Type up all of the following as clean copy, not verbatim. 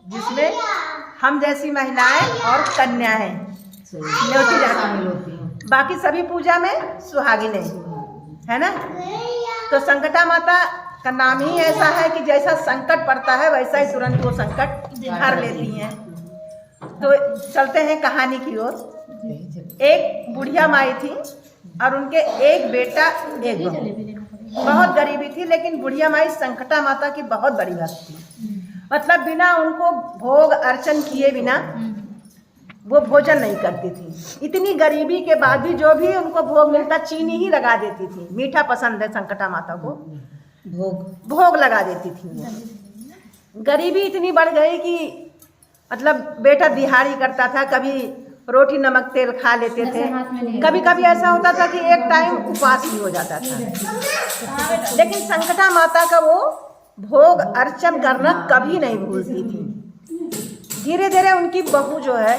जिसमें हम जैसी महिलाएं और कन्याएं न्योती जाती हैं। बाकी सभी पूजा में सुहागिनें, है ना। तो संकटा माता का नाम ही ऐसा है कि जैसा संकट पड़ता है वैसा ही तुरंत वो संकट हर लेती हैं। तो चलते हैं कहानी की ओर। एक बुढ़िया माई थी और उनके एक बेटा एक बहू। बहुत गरीबी थी, लेकिन बुढ़िया माई संकटा माता की बहुत बड़ी भक्त थी। मतलब बिना उनको भोग अर्चन किए बिना वो भोजन नहीं करती थी। इतनी गरीबी के बाद भी जो भी उनको भोग मिलता चीनी ही लगा देती थी। मीठा पसंद है संकटा माता को, भोग लगा देती थी। गरीबी इतनी बढ़ गई कि मतलब बेटा दिहाड़ी करता था, कभी रोटी नमक तेल खा लेते थे, कभी कभी ऐसा होता था कि एक टाइम उपवास भी हो जाता था। लेकिन संकटा माता का वो भोग अर्चन करना कभी नहीं भूलती थी। धीरे धीरे उनकी बहू जो है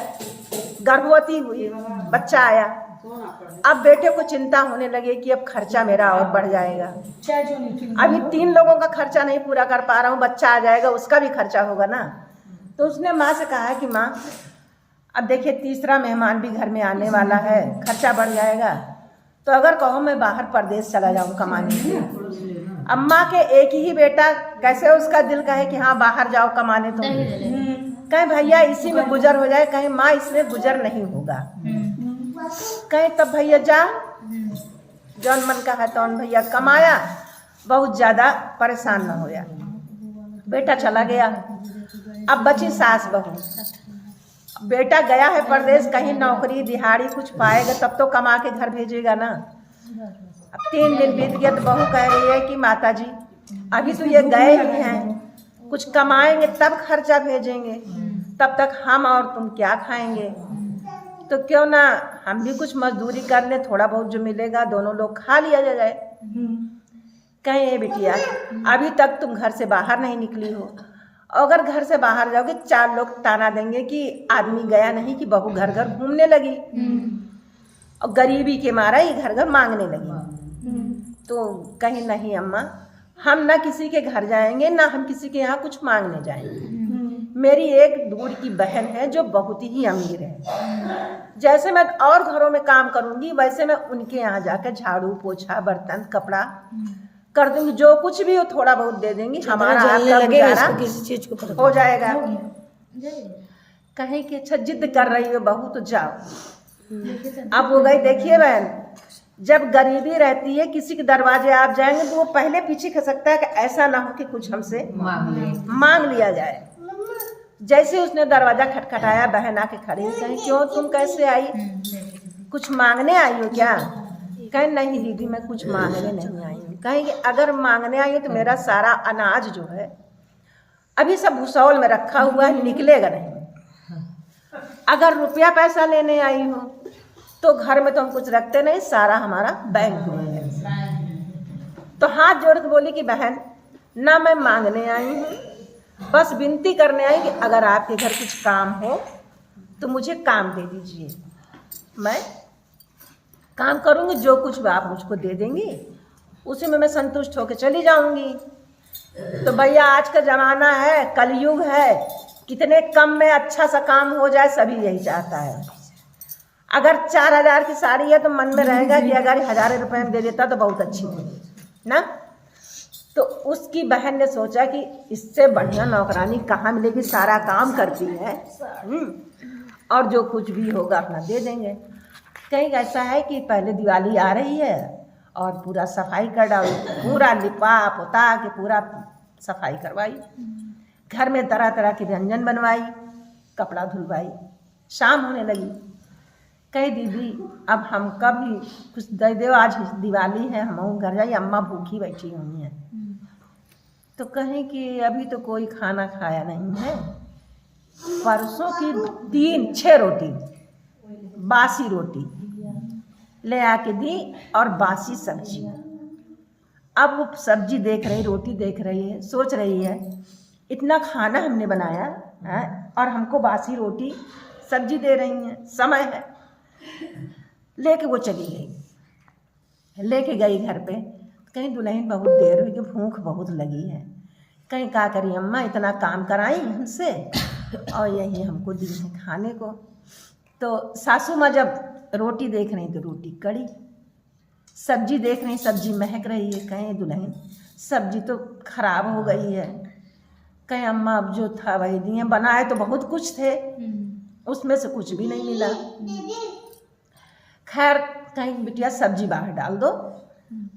गर्भवती हुई, बच्चा आया। अब बेटे को चिंता होने लगी कि अब खर्चा मेरा और बढ़ जाएगा। अभी 3 लोगों का खर्चा नहीं पूरा कर पा रहा हूँ, बच्चा आ जाएगा उसका भी खर्चा होगा ना। तो उसने माँ से कहा कि माँ अब देखिए तीसरा मेहमान भी घर में आने वाला है, खर्चा बढ़ जाएगा। तो अगर कहो मैं बाहर परदेश चला जाऊँ कमाने के लिए। अम्मा के एक ही बेटा, कैसे उसका दिल कहे कि हाँ बाहर जाओ कमाने। तो कहें भैया इसी में गुजर हो जाए, कहें माँ इसमें गुजर नहीं होगा। कहें तब भैया जा, जौन मन का है तौन भैया कमाया, बहुत ज़्यादा परेशान न होया। बेटा चला गया, अब बची सास बहू। बेटा गया है परदेश, कहीं नौकरी दिहाड़ी कुछ पाएगा तब तो कमा के घर भेजेगा ना। अब 3 दिन बीत गया तो बहू कह रही है कि माता जी अभी तो ये गए ही हैं, कुछ कमाएंगे तब खर्चा भेजेंगे, तब तक हम और तुम क्या खाएंगे। तो क्यों ना हम भी कुछ मजदूरी कर ले, थोड़ा बहुत जो मिलेगा दोनों लोग खा लिया जाए। कहें ये बिटिया अभी तक तुम घर से बाहर नहीं निकली हो, अगर घर से बाहर जाओगे 4 लोग ताना देंगे कि आदमी गया नहीं, कि बहू घर घर घूमने लगी और गरीबी के मारा ही घर घर मांगने लगी। तो कहीं नहीं अम्मा, हम ना किसी के घर जाएंगे ना हम किसी के यहाँ कुछ मांगने जाएंगे। मेरी एक दूर की बहन है जो बहुत ही अमीर है, जैसे मैं और घरों में काम करूंगी वैसे मैं उनके यहाँ जाकर झाड़ू पोछा बर्तन कपड़ा कर दूंगी, जो कुछ भी हो थोड़ा बहुत दे देंगी, हमारा आपका गुजारा किसी चीज को हो जाएगा। कहीं कि अच्छा जिद कर रही हो बहू तो जाओ। अब हो गई। देखिए बहन, जब गरीबी रहती है किसी के दरवाजे आप जाएंगे तो वो पहले पीछे खसकता है कि ऐसा ना हो कि कुछ हमसे मांग लिया जाए। जैसे उसने दरवाजा खटखटाया, बहन आके खड़ी कहीं क्यों तुम कैसे आई, कुछ मांगने आई हो क्या। कहीं नहीं दीदी मैं कुछ मांगने नहीं आई हूँ। कहेंगे अगर मांगने आई हो तो मेरा सारा अनाज जो है अभी सब भूसौल में रखा हुआ है, निकलेगा नहीं। अगर रुपया पैसा लेने आई हो तो घर में तो हम कुछ रखते नहीं, सारा हमारा बैंक में है। तो हाथ जोड़ के बोली कि बहन ना मैं मांगने आई हूँ, बस विनती करने आई कि अगर आपके घर कुछ काम हो तो मुझे काम दे दीजिए, मैं काम करूँगी, जो कुछ भी आप मुझको दे देंगी उसी में मैं संतुष्ट होकर चली जाऊँगी। तो भैया आज का ज़माना है, कलयुग है, कितने कम में अच्छा सा काम हो जाए सभी यही चाहता है। अगर 4000 की साड़ी है तो मन में रहेगा कि अगर 1000 रुपये में दे देता तो बहुत अच्छी थी ना। तो उसकी बहन ने सोचा कि इससे बढ़िया नौकरानी कहाँ मिलेगी, सारा काम करती है और जो कुछ भी होगा अपना दे देंगे। कहीं ऐसा है कि पहले दिवाली आ रही है और पूरा सफाई कर डाली, पूरा लिपा पोता के पूरा सफाई करवाई, घर में तरह तरह के व्यंजन बनवाई, कपड़ा धुलवाई। शाम होने लगी, कही दीदी अब हम कभी कुछ दे दो, आज दिवाली है हम घर जाइए, अम्मा भूखी बैठी हुई हैं। तो कहें कि अभी तो कोई खाना खाया नहीं है, परसों की 6 रोटी बासी रोटी ले आके दी और बासी सब्जी। अब वो सब्जी देख रही, रोटी देख रही है, सोच रही है इतना खाना हमने बनाया है और हमको बासी रोटी सब्जी दे रही हैं, समय है। लेके वो चली गई, लेके गई घर पे। कहीं दुल्हन बहुत देर हुई कि भूख बहुत लगी है। कहीं क्या करी अम्मा, इतना काम कराई हमसे और यही हमको दी है खाने को। तो सासू माँ जब रोटी देख रही तो रोटी कड़ी, सब्जी देख रही सब्जी महक रही है, कहें दुल्हन सब्जी तो खराब हो गई है, कहें अम्मा अब जो था वही दिए, बनाए तो बहुत कुछ थे उसमें से कुछ भी नहीं मिला। खैर कहीं बिटिया सब्जी बाहर डाल दो,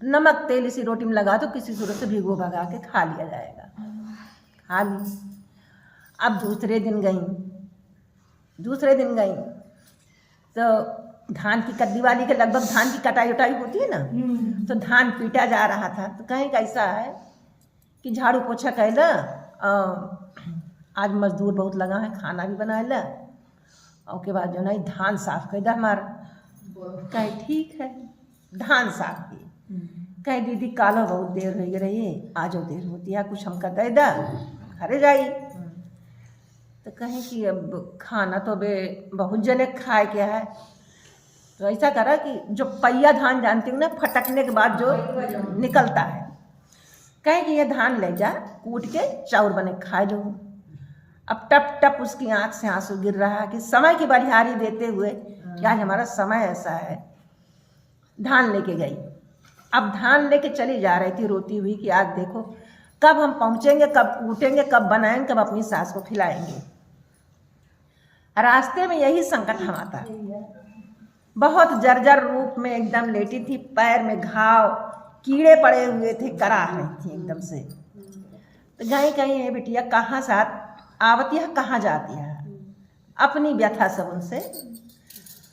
नमक तेल इसी रोटी में लगा दो, किसी सूरत से भिगो भगा के खा लिया जाएगा। खा ली। अब दूसरे दिन गई तो धान की दिवाली के लगभग धान की कटाई उटाई होती है ना, तो धान पीटा जा रहा था। तो कहीं कैसा है कि झाड़ू पोछा कैला, आज मजदूर बहुत लगा है, खाना भी बनाएला, और के बाद जो नहीं धान साफ कर दा हमारा। कहे ठीक है, धान साफ की। कहे दीदी कालो बहुत देर हो रही है, आजो देर होती है, कुछ हमका दे दा, घरे जाई। तो कहें कि अब खाना तो बे बहुत जने खाए क्या है, तो ऐसा करा कि जो पहिया धान जानती हूँ ना, फटकने के बाद जो निकलता है, कहें कि ये धान ले जा कूट के चाउर बने खा लो। अब टप टप उसकी आंख से आंसू गिर रहा है कि समय की बलिहारी देते हुए कि आज हमारा समय ऐसा है। धान लेके गई। अब धान लेके चली जा रही थी रोती हुई कि आज देखो कब हम पहुँचेंगे, कब कूटेंगे, कब बनाएंगे, कब अपनी सास को खिलाएंगे। रास्ते में यही संकट हम आता। बहुत जर्जर रूप में एकदम लेटी थी, पैर में घाव, कीड़े पड़े हुए थे, कराह रही थी एकदम से। तो गई कहीं है बिटिया कहाँ साथ आवती है, कहाँ जाती है, अपनी व्यथा सब उनसे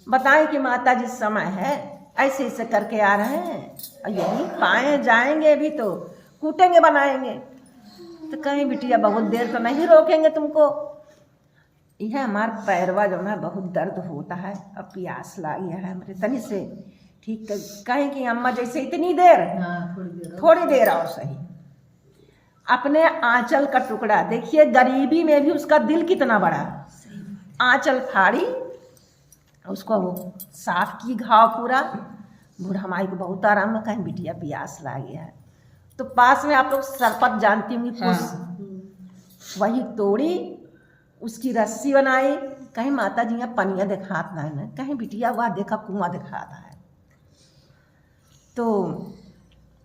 बताएं कि माता जी समय है, ऐसे ऐसे करके आ रहे हैं, और यही पाए जाएंगे अभी तो कूटेंगे बनाएंगे। तो कहीं बिटिया बहुत देर तो नहीं रोकेंगे तुमको, यह हमार पैरवा जो है बहुत दर्द होता है, अब प्यास लागी है मेरे तनी से ठीक। कहें कि अम्मा जैसे इतनी देर, थोड़ी देर और सही। अपने आंचल का टुकड़ा देखिए, गरीबी में भी उसका दिल कितना बड़ा, आंचल फाड़ी, उसको वो साफ की घाव पूरा। बूढ़ा माई को बहुत आराम में, कहीं बिटिया प्यास लागी है। तो पास में आप लोग सरपत जानती होंगी, वही तोड़ी, उसकी रस्सी बनाई। कहीं माता जी यहाँ पनिया दिखात ना है, कहीं बिटिया वह देखा कुआं दिखाता है। तो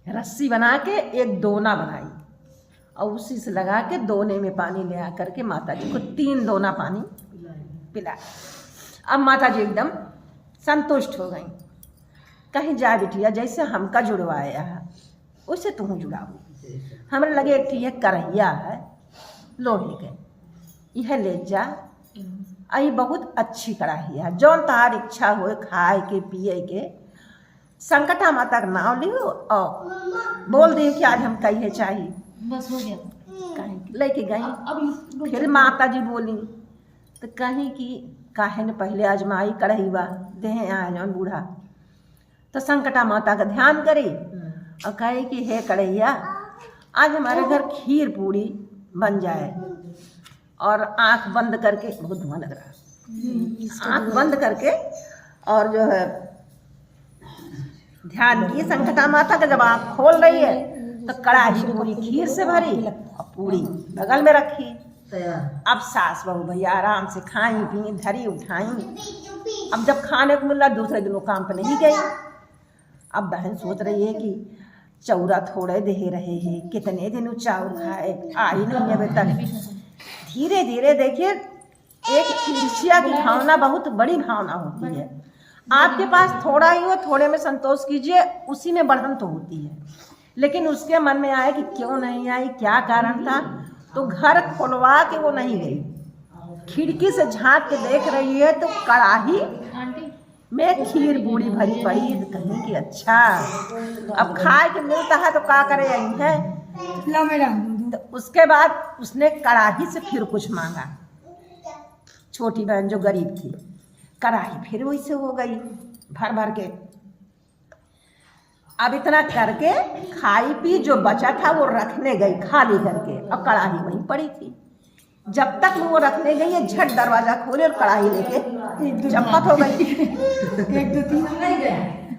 रस्सी बना के एक दोना बनाई और उसी से लगा के दोने में पानी ले आ करके माता जी को 3 दोना पानी पिला। अब माता जी एकदम संतुष्ट हो गई। कहीं जा बिटिया जैसे हमका जुड़वाया है उससे तुम जुड़ाओ। हमें लगे एक ये करहिया है लोहे के, यह ले जा, आई बहुत अच्छी कढ़ाई है, जौन तहार इच्छा हो खाए के पिए के। संकटा माता का नाम लियो और बोल दी कि आज हम कहिए चाहिए, बस हो गया। कहीं लेके गई। फिर माता जी बोली तो कहीं कि काहे ने पहले आजमाई कढ़ाईवा देहे आए जौन बूढ़ा। तो संकटा माता का ध्यान करी और कहे कि हे कढ़ैया आज हमारे घर खीर पूड़ी बन जाए, और आंख बंद करके, बहुत धुआं लग रहा है, आंख बंद करके और जो है ध्यान की। संकटा माता का जब आंख खोल रही है तो कड़ाही पूरी खीर से भरी और पूरी बगल में रखी। अब सास बहू भैया आराम से खाई पी, धरी उठाई। अब जब खाने को मिला दूसरे दिन वो काम पर नहीं गई। अब बहन सोच रही है कि चौरा थोड़े दे रहे हैं, कितने दिन चाउर खाए, आई नहीं अभी तक। धीरे धीरे देखिए, एक ईर्ष्या की भावना बहुत बड़ी भावना होती है। आपके पास थोड़ा ही हो, थोड़े में संतोष कीजिए, उसी में बढ़न तो होती है। लेकिन उसके मन में आया कि क्यों नहीं आई, क्या कारण था। तो घर खुलवा के वो नहीं गई, खिड़की से झांक के देख रही है तो कड़ाही में खीर पूड़ी भरी पड़ी। तो कहीं कि अच्छा अब खाए के मिलता है तो क्या करे यही है। तो उसके बाद उसने कड़ाही से फिर कुछ मांगा। छोटी बहन जो गरीब थी, कड़ाही फिर वैसे हो गई भर भर के। अब इतना करके खाई पी, जो बचा था वो रखने गई खाली करके, और कड़ाही वहीं पड़ी थी। जब तक वो रखने गई है झट दरवाजा खोले और कड़ाही लेके चम्मच हो गई। 1 2 3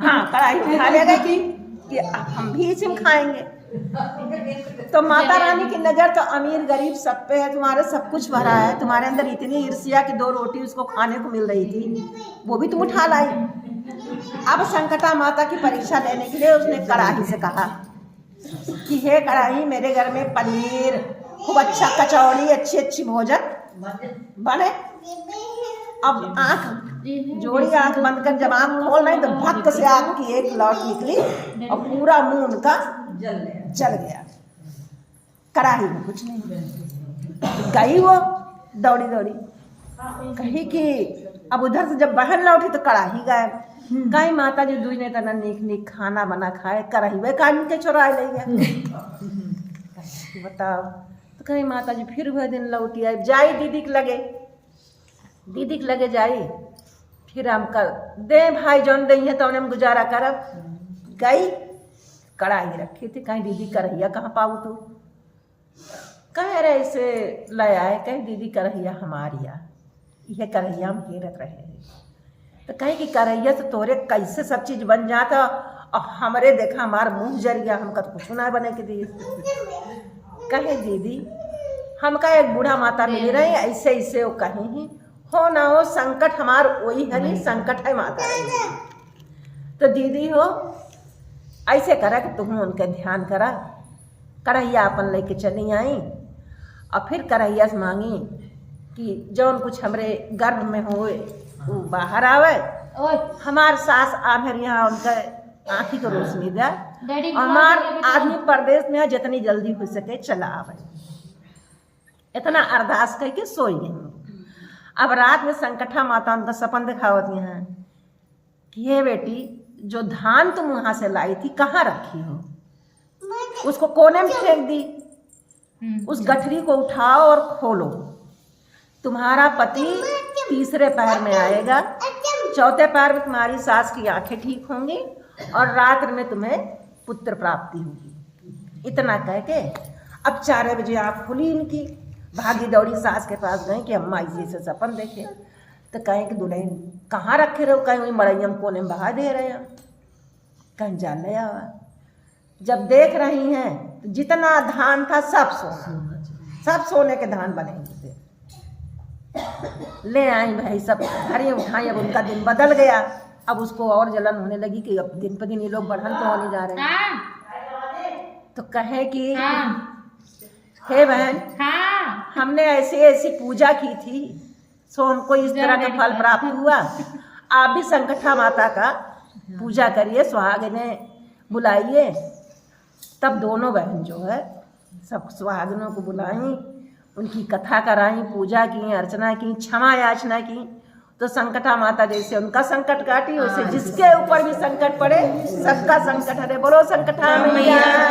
हाँ, कड़ाही उठा ले गई कि हम भी इसी में खाएंगे। तो माता रानी की नजर तो अमीर गरीब सब पे है, तुम्हारे सब कुछ भरा है, तुम्हारे अंदर इतनी ईर्ष्या की 2 रोटी उसको खाने को मिल रही थी, वो भी तुम उठा लाई। अब संकटा माता की परीक्षा लेने के लिए उसने कड़ाही से कहा कि हे कड़ाही, मेरे घर में पनीर, खूब अच्छा कचौड़ी, अच्छी अच्छी भोजन बने। अब आंख जोड़ी, आंख बंद कर जब आंख खोल रही तो भक्त से आंख की एक लौट निकली और पूरा मुंह उनका जल गया। कड़ाही में कुछ नहीं। गई वो दौड़ी दौड़ी, कही कि अब उधर से जब बहन लौटी तो कड़ाही गायब। कहीं माता जी दुई ने तना नीक नीक खाना बना खाए, कड़ाही वे कान के चुरा ले गया। बताओ। तो कहीं माता जी फिर वह दिन लौटी आई, जाई दीदी के लगे, दीदी के लगे जाई, फिर हम कर दे भाई जौन दे है तो हम गुजारा करब। गई, कड़ाही रखी थी, कहीं दीदी करहिया कहाँ पाऊ तू, कह रहे ऐसे ले आए, कहीं दीदी करहिया हमारिया, यह करहिया हम घेरत रहे। तो कहीं कि करहिया तो तोरे कैसे सब चीज बन जाता और हमरे देखा हमार मुंह जर गया, हमका तो कुछ ना बने के दिए। कहे दीदी हमका एक बूढ़ा माता मिल रही, ऐसे ऐसे वो कहीं ही हो ना हो संकट हमार वही हरी संकट है माता। तो दीदी हो ऐसे करा कि तुम उनके ध्यान करा, कढ़ैया अपन लेके चली आई और फिर कढ़ैया से मांगी कि जौन कुछ हमरे गर्भ में होए वो बाहर आवे, हमार सास आभर यहाँ उनका आँखी को रोशनी दे, हमार आदमी प्रदेश में जितनी जल्दी हो सके चला आवे। इतना अरदास करके सोई गई। अब रात में संकटा माता उनका सपन दिखावती हैं कि ये बेटी जो धान तुम वहां से लाई थी कहाँ रखी हो, उसको कोने में फेंक दी, उस गठरी को उठाओ और खोलो, तुम्हारा पति तीसरे पैर में आएगा, चौथे पैर में तुम्हारी सास की आंखें ठीक होंगी और रात्र में तुम्हें पुत्र प्राप्ति होगी। इतना कह के अब 4 बजे आँख खुली इनकी, भागी दौड़ी सास के पास गई कि अम्मा जी से सपन देखे। तो कहें कि दुल्हन कहाँ रखे रहो, कहीं वही मड़ैया कोने में बहा दे रहे हैं, कहीं जान ले आवा। जब देख रही हैं तो जितना धान था सब सोने के धान बनेंगे। ले आई भाई सब घरे उठाई। अब उनका दिन बदल गया, अब उसको और जलन होने लगी कि अब दिन पर दिन ये लोग बढ़न तो होने जा रहे हैं। तो कहे कि हे बहन, हमने ऐसी ऐसी पूजा की थी सो हमको इस तरह का फल प्राप्त हुआ, आप भी संकटा माता का पूजा करिए, सुहागिने बुलाइए। तब दोनों बहन जो है सब सुहागिनों को बुलाई, उनकी कथा कराई, पूजा की, अर्चना की, क्षमा याचना की। तो संकटा माता जैसे उनका संकट काटी, वैसे जिसके ऊपर भी संकट पड़े सबका संकट हरे। बोलो संकटा मैया